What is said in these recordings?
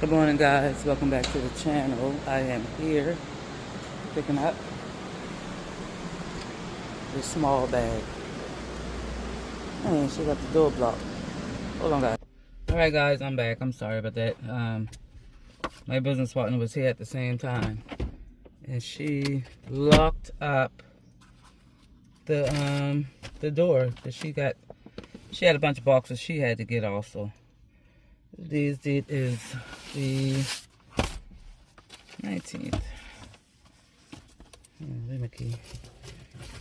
Good morning, guys. Welcome back to the channel. I am here picking up this small bag. And she got the door blocked. Hold on, guys. Alright, guys, I'm back. I'm sorry about that. My business partner was here at the same time, and she locked up the door that she had a bunch of boxes she had to get also. This date is the 19th. Where's my key?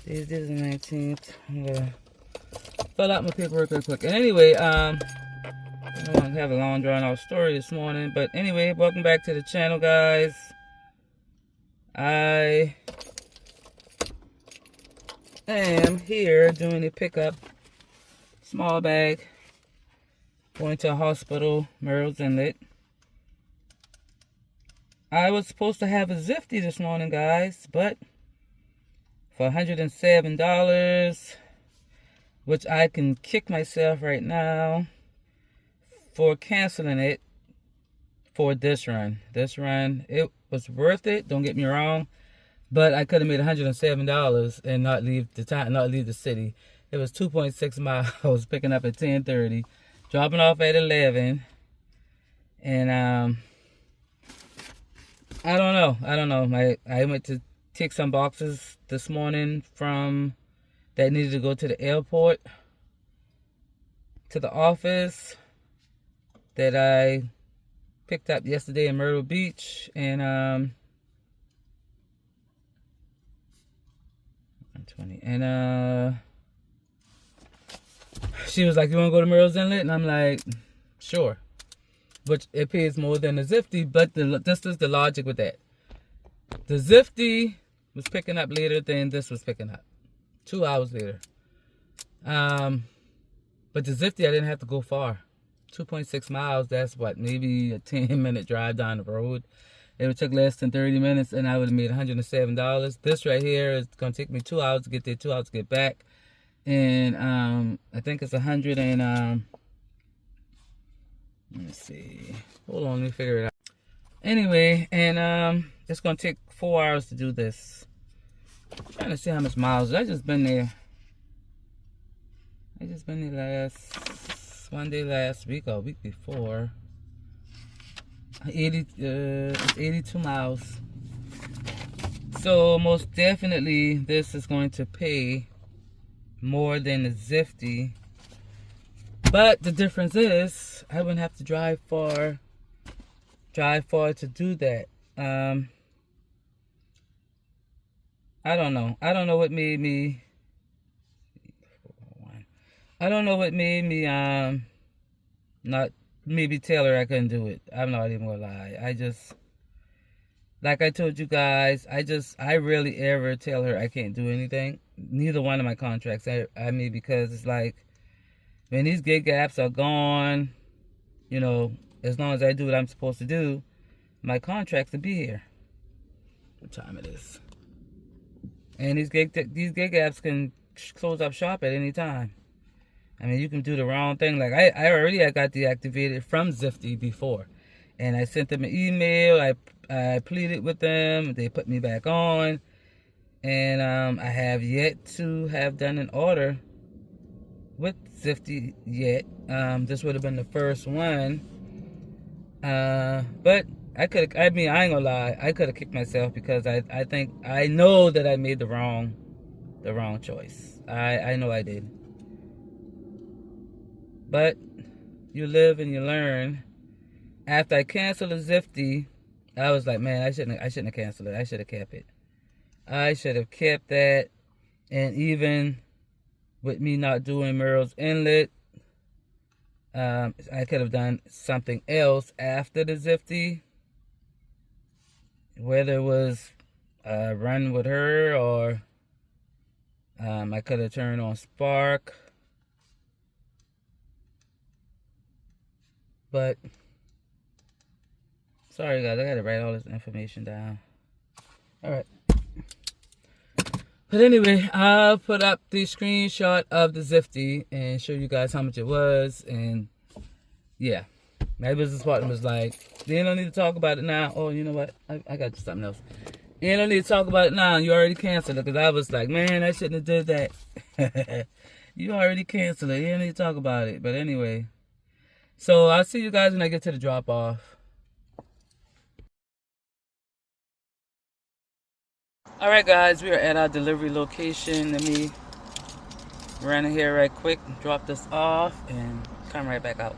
This is the 19th. I'm gonna fill out my paperwork real quick. And anyway, I don't want to have a long drawn out story this morning, but anyway, welcome back to the channel, guys. I am here doing a pickup, small bag. Going to a hospital, Merrill's Inlet. I was supposed to have a ZIFTY this morning, guys, but for $107, which I can kick myself right now for canceling it for this run. This run, it was worth it, don't get me wrong, but I could have made $107 and not leave the city. It was 2.6 miles, picking up at 10:30. Dropping off at 11, and I don't know. I went to take some boxes this morning that needed to go to the airport, to the office that I picked up yesterday in Myrtle Beach, and 20 and she was like, "You want to go to Merrill's Inlet?" And I'm like, "Sure." Which it pays more than the ZIFTY, but this is the logic with that. The ZIFTY was picking up later than this was picking up. 2 hours later. But the ZIFTY, I didn't have to go far. 2.6 miles, that's what, maybe a 10-minute drive down the road. It would take less than 30 minutes, and I would have made $107. This right here is going to take me 2 hours to get there, 2 hours to get back. And I think it's 100 and let me see. Hold on, let me figure it out. Anyway, and it's gonna take 4 hours to do this. I'm trying to see how much miles. I just been there one day last week or week before. It's 82 miles. So most definitely this is going to pay more than the ZIFTY, but the difference is I wouldn't have to drive far to do that. I don't know what made me not maybe tell her I couldn't do it. I'm not even gonna lie. I just, like I told you guys, I rarely ever tell her I can't do anything. Neither one of my contracts. I mean, because it's like, when these gig gaps are gone, you know, as long as I do what I'm supposed to do, my contracts will be here. What time it is? And these gig gaps can close up shop at any time. I mean, you can do the wrong thing. Like I got deactivated from ZIFTY before, and I sent them an email. I pleaded with them. They put me back on. And I have yet to have done an order with ZIFTY yet. This would have been the first one. But I ain't gonna lie, I could have kicked myself because I know that I made the wrong choice. I know I did. But you live and you learn. After I canceled the ZIFTY, I was like, man, I shouldn't have canceled it. I should have kept it. I should have kept that. And even with me not doing Merrill's Inlet, I could have done something else after the ZIFTY. Whether it was run with her or I could have turned on Spark. But, sorry guys, I gotta write all this information down. Alright. But anyway, I'll put up the screenshot of the ZIFTY and show you guys how much it was, and yeah. My business partner was like, "You don't need to talk about it now." Oh, you know what? I got something else. You don't need to talk about it now. You already canceled it. Because I was like, man, I shouldn't have did that. You already canceled it. You don't need to talk about it. But anyway. So I'll see you guys when I get to the drop off. Alright guys, we are at our delivery location. Let me run in here right quick, drop this off, and come right back out.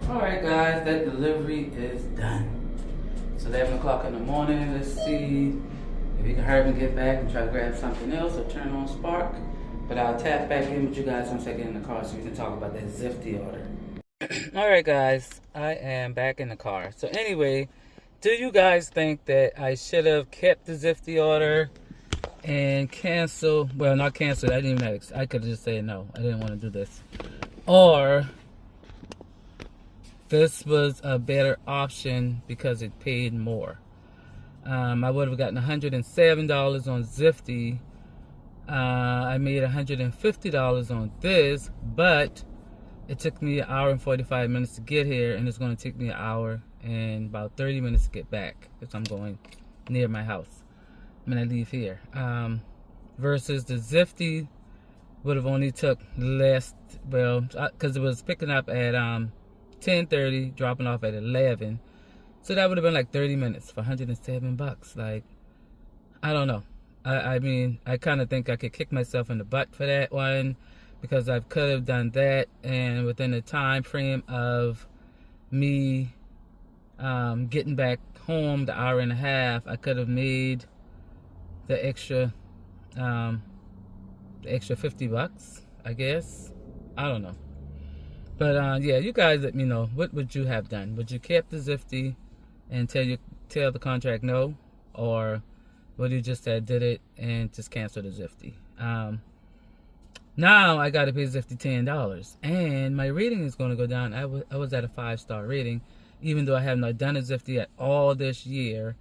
Alright guys, that delivery is done. It's 11 o'clock in the morning. Let's see if we can hurry and get back and try to grab something else or turn on Spark. But I'll tap back in with you guys once I get in the car so we can talk about that ZIFTY order. Alright guys, I am back in the car. So anyway, do you guys think that I should have kept the ZIFTY order and cancel? Well, not canceled. I didn't even have, I could have just said no. I didn't want to do this. Or this was a better option because it paid more. I would have gotten $107 on ZIFTY. I made $150 on this, but it took me an hour and 45 minutes to get here, and it's going to take me an hour and about 30 minutes to get back because I'm going near my house when I leave here. Versus the ZIFTY would have only took less, well, because it was picking up at 10:30, dropping off at 11. So that would have been like 30 minutes for $107. Like, I don't know. I mean, I kind of think I could kick myself in the butt for that one because I could have done that, and within the time frame of me getting back home, the hour and a half, I could have made the extra $50, I guess. I don't know. But yeah, you guys let me know. What would you have done? Would you keep the ZIFTY and tell the contract no, or would you just did it and just cancel the ZIFTY? Now I got to pay ZIFTY $10, and my rating is going to go down. I was at a 5-star rating, even though I have not done a ZIFTY at all this year,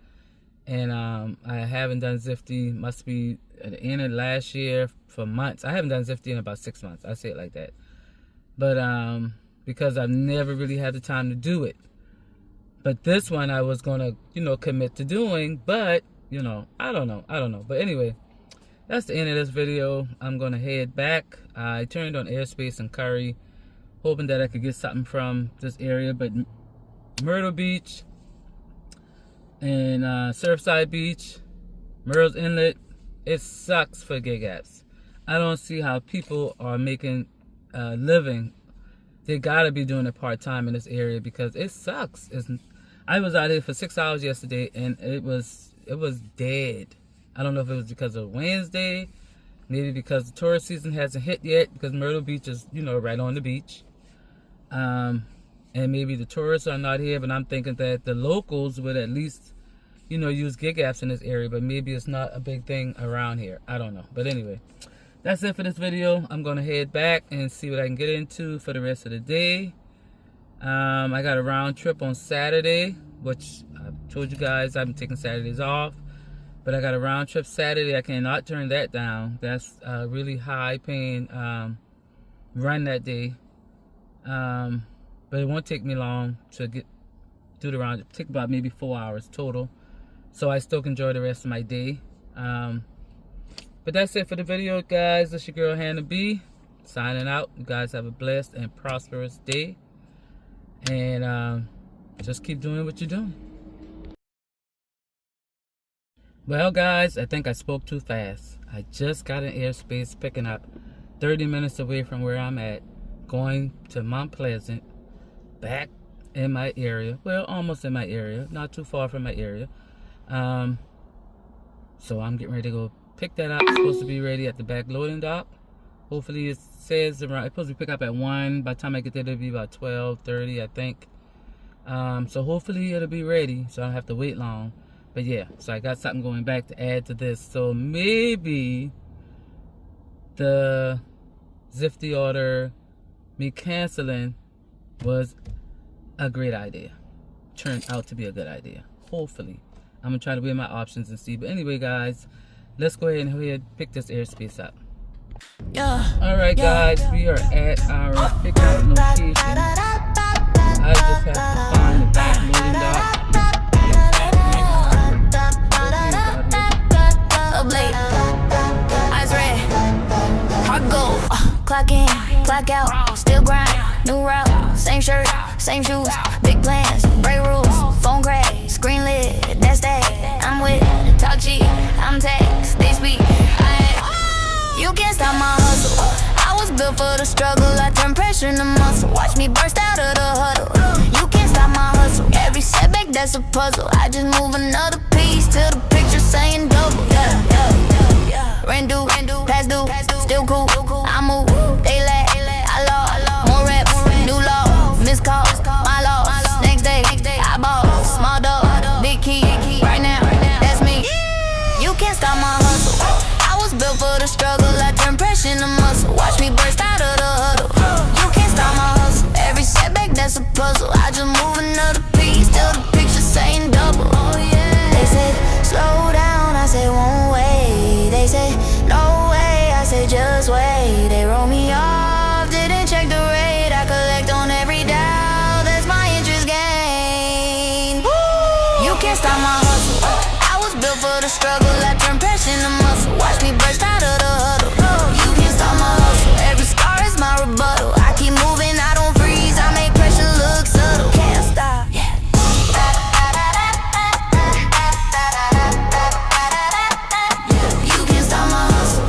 and I haven't done ZIFTY. Must be at the end of last year for months. I haven't done ZIFTY in about 6 months. I say it like that. But because I've never really had the time to do it. But this one I was gonna, commit to doing. But I don't know. But anyway, that's the end of this video. I'm gonna head back. I turned on Airspace and Curry, hoping that I could get something from this area. But Myrtle Beach and Surfside Beach, Myrtle's Inlet, it sucks for gig apps. I don't see how people are making living. They gotta be doing it part-time in this area because it sucks. I was out here for 6 hours yesterday, and it was dead. I don't know if it was because of Wednesday, maybe because the tourist season hasn't hit yet, because Myrtle Beach is right on the beach, and maybe the tourists are not here. But I'm thinking that the locals would at least use gig apps in this area, but maybe it's not a big thing around here. I don't know. But anyway, that's it for this video. I'm going to head back and see what I can get into for the rest of the day. I got a round trip on Saturday, which I told you guys I've been taking Saturdays off. But I got a round trip Saturday. I cannot turn that down. That's a really high paying run that day. But it won't take me long to get through the round. It'll take about maybe 4 hours total. So I still can enjoy the rest of my day. But that's it for the video, guys. That's your girl, Hannah B, signing out. You guys have a blessed and prosperous day. And just keep doing what you're doing. Well, guys, I think I spoke too fast. I just got in Airspace, picking up 30 minutes away from where I'm at, going to Mount Pleasant, back in my area. Well, almost in my area, not too far from my area. So I'm getting ready to go pick that up. It's supposed to be ready at the back loading dock. Hopefully it says around, it's supposed to be pick up at 1. By the time I get there, it'll be about 12:30, I think. So hopefully it'll be ready, so I don't have to wait long. But yeah, so I got something going back to add to this. So maybe the ZIFTY order, me canceling, was a great idea. Turned out to be a good idea. Hopefully. I'm going to try to weigh my options and see. But anyway, guys, let's go ahead and pick this Airspace up. Alright, guys, we are at our pickup location. Still grind, new route, same shirt, same shoes, big plans, break rules, phone crack, screen lit, that's that. I'm with, talk cheap, I'm text, they speak. You can't stop my hustle. I was built for the struggle. I turn pressure into muscle. Watch me burst out of the huddle. You can't stop my hustle. Every setback, that's a puzzle. I just move another piece till the picture saying double. Rain due, past due, still cool. I move, they laugh, I law. More reps, new law, missed calls, my loss. Next day, I ball, small dog, big key. Right now, that's me. You can't stop my hustle. I was built for the struggle. I turn pressure into muscle. Watch me burst out of the huddle. You can't stop my hustle. Every setback, that's a puzzle. I just move another piece till the picture saying double. They said slow down, I said won't wait. They said no way, I said just wait. They roll me off, didn't check the rate. I collect on every dial, that's my interest gain. You can't stop my hustle. I was built for the struggle. I turn pressure into muscle. Watch me burst out of the huddle. You can't stop my hustle. Every scar is my rebuttal. I keep moving, I don't freeze. I make pressure look subtle. Can't stop. You can't stop my hustle.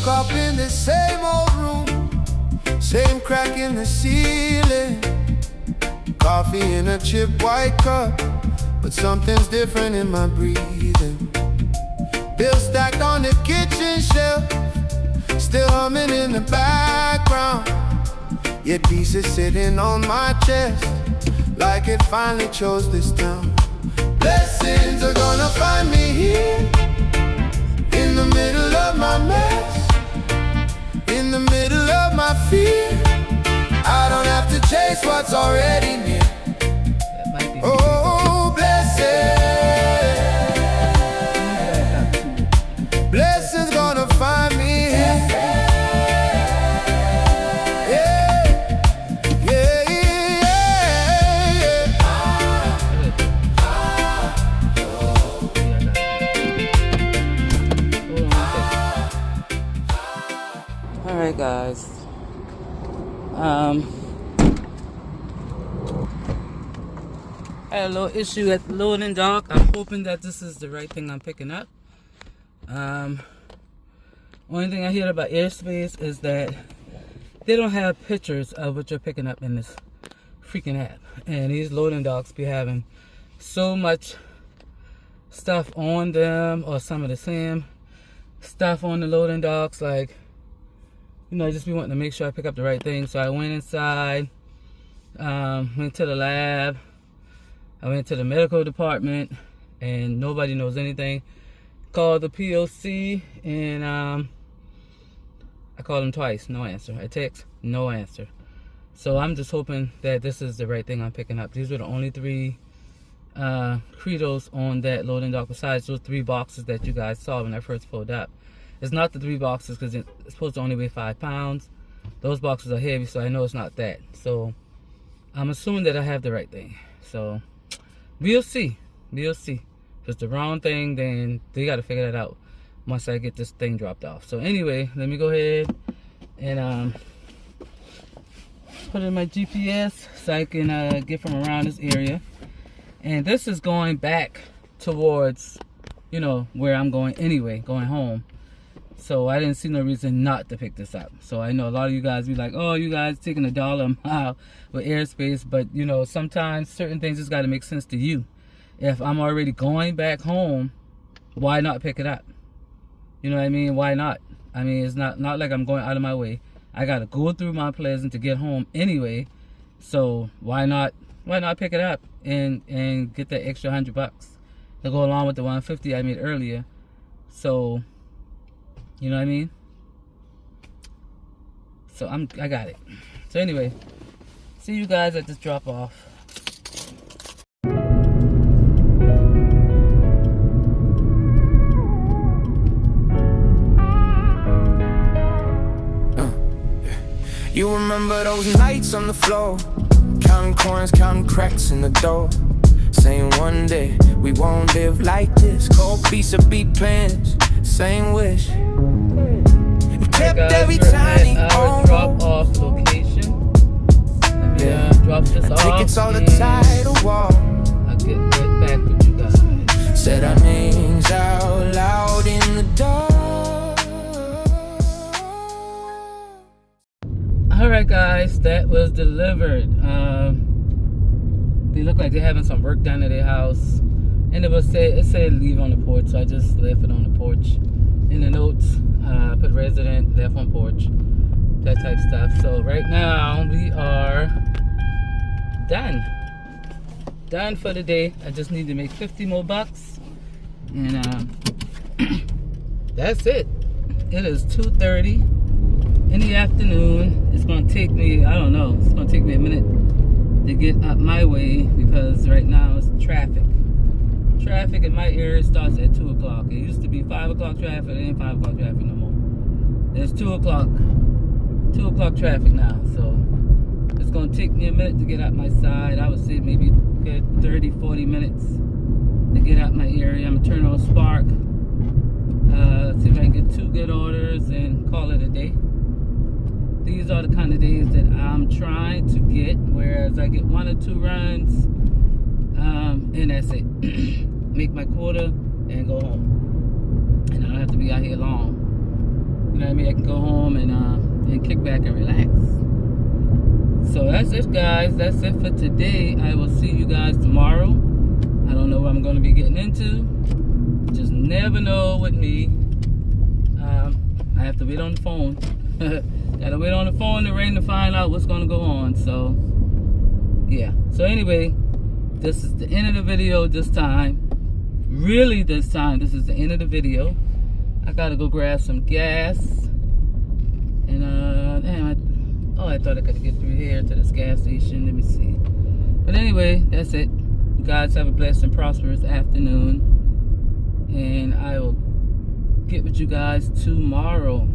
Up in the same old room, same crack in the ceiling, coffee in a chip white cup, but something's different in my breathing. Bills stacked on the kitchen shelf, still humming in the background, yet pieces sitting on my chest, like it finally chose this town. Blessings are gonna find me here, in the middle of my mess, in the middle of my fear. I don't have to chase what's already near. Oh, blessings gonna find me here. Yeah, yeah, yeah, yeah. Alright guys, I had a little issue at the loading dock. I'm hoping that this is the right thing I'm picking up. Only thing I hear about Airspace is that they don't have pictures of what you're picking up in this freaking app, and these loading docks be having so much stuff on them, or some of the same stuff on the loading docks, like, you know, I just be wanting to make sure I pick up the right thing. So I went inside, went to the lab, I went to the medical department, and nobody knows anything. Called the POC, and I called them twice, no answer. I text, no answer. So I'm just hoping that this is the right thing I'm picking up. These were the only 3 Credos on that loading dock, besides those 3 boxes that you guys saw when I first pulled up. It's not the 3 boxes because it's supposed to only weigh 5 pounds. Those boxes are heavy, so I know it's not that. So I'm assuming that I have the right thing. So we'll see. We'll see. If it's the wrong thing, then they got to figure that out once I get this thing dropped off. So anyway, let me go ahead and put in my GPS so I can get from around this area. And this is going back towards, you know, where I'm going anyway, going home. So I didn't see no reason not to pick this up. So I know a lot of you guys be like, oh, you guys taking $1 a mile with Airspace. But, you know, sometimes certain things just got to make sense to you. If I'm already going back home, why not pick it up? You know what I mean? Why not? I mean, it's not like I'm going out of my way. I got to go through Mount Pleasant to get home anyway. So why not pick it up and get that extra $100 to go along with the $150 I made earlier? So, you know what I mean? So I got it. So anyway, see you guys at this drop off. You remember those nights on the floor, counting coins, counting cracks in the door, saying one day we won't live like this. Cold piece of beat plans, same wish. We kept every tiny our drop off location. Let me drop this off. Tickets on the tidal wall. I'll get right back with you guys. Said our names out loud in the dark. Alright guys, that was delivered. They look like they're having some work done at their house. And it said leave on the porch, so I just left it on the porch. In the notes, put resident, left on porch. That type stuff. So right now we are done. Done for the day. I just need to make 50 more bucks. And that's it. It is 2:30 in the afternoon. It's gonna take me, I don't know, it's gonna take me a minute to get up my way because right now it's traffic. Traffic in my area starts at 2 o'clock. It used to be 5 o'clock traffic. It ain't 5 o'clock traffic no more. It's 2 o'clock. 2 o'clock traffic now. So it's gonna take me a minute to get out my side. I would say maybe good 30, 40 minutes to get out my area. I'm gonna turn on Spark. See if I can get 2 good orders and call it a day. These are the kind of days that I'm trying to get, whereas I get 1 or 2 runs, and that's it. Make my quota and go home. And I don't have to be out here long. You know what I mean? I can go home and kick back and relax. So that's it, guys. That's it for today. I will see you guys tomorrow. I don't know what I'm going to be getting into. Just never know with me. I have to wait on the phone. Gotta wait on the phone to ring to find out what's gonna go on. So yeah. So anyway, this is the end of the video this time. Really this time, this is the end of the video. I gotta go grab some gas. And damn, I thought I could get through here to this gas station. Let me see. But anyway, that's it. You guys have a blessed and prosperous afternoon. And I will get with you guys tomorrow.